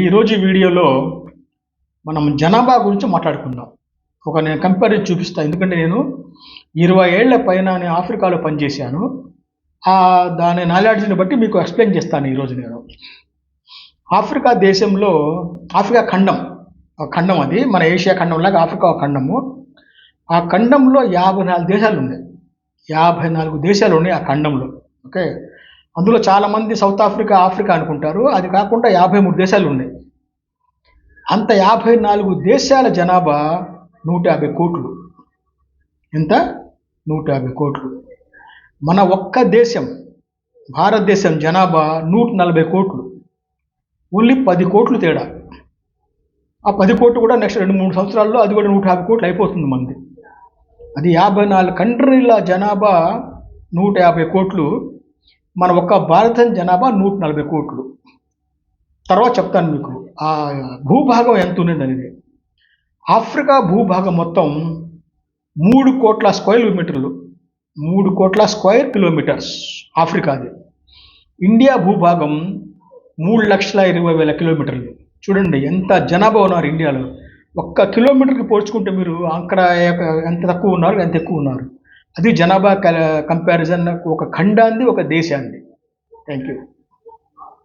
ఈరోజు వీడియోలో మనం జనాభా గురించి మాట్లాడుకుందాం. నేను కంపారిజన్ చూపిస్తాను. ఎందుకంటే నేను 20 ఏళ్ల పైన నేను ఆఫ్రికాలో పనిచేశాను. దాని నాలెడ్జ్ని బట్టి మీకు ఎక్స్ప్లెయిన్ చేస్తాను ఈరోజు నేను. ఆఫ్రికా దేశంలో, ఆఫ్రికా ఖండం అది మన ఏషియా ఖండంలాగా ఆఫ్రికా ఖండము. ఆ ఖండంలో 54 దేశాలు ఉన్నాయి. 54 దేశాలు ఉన్నాయి ఆ ఖండంలో. ఓకే, అందులో చాలామంది సౌత్ ఆఫ్రికా అనుకుంటారు. అది కాకుండా 53 దేశాలు ఉన్నాయి. అంత 54 దేశాల జనాభా 150 కోట్లు. ఎంత? 150 కోట్లు. మన ఒక్క దేశం భారతదేశం జనాభా 140 కోట్లు. ఓన్లీ 10 కోట్లు తేడా. ఆ 10 కోట్లు కూడా నెక్స్ట్ 2-3 సంవత్సరాల్లో అది కూడా 150 కోట్లు అయిపోతుంది మంది. అది 54 కంట్రీల జనాభా 150 కోట్లు. మన ఒక్క భారతదేశం జనాభా 140 కోట్లు. తర్వాత చెప్తాను మీకు ఆ భూభాగం ఎంత ఉన్నది అనేది. ఆఫ్రికా భూభాగం మొత్తం 3 కోట్ల స్క్వేర్ కిలోమీటర్లు. 3 కోట్ల స్క్వేర్ కిలోమీటర్స్ ఆఫ్రికాది. ఇండియా భూభాగం 3,20,000 కిలోమీటర్లు. చూడండి ఎంత జనాభా ఉన్నారు ఇండియాలో. ఒక్క కిలోమీటర్కి పోల్చుకుంటే మీరు అక్కడ ఎంత తక్కువ ఉన్నారు, ఎంత ఎక్కువ ఉన్నారు. అది జనాభా కంపారిజన్ ఒక ఖండాన్ని, ఒక దేశాన్ని. Thank you.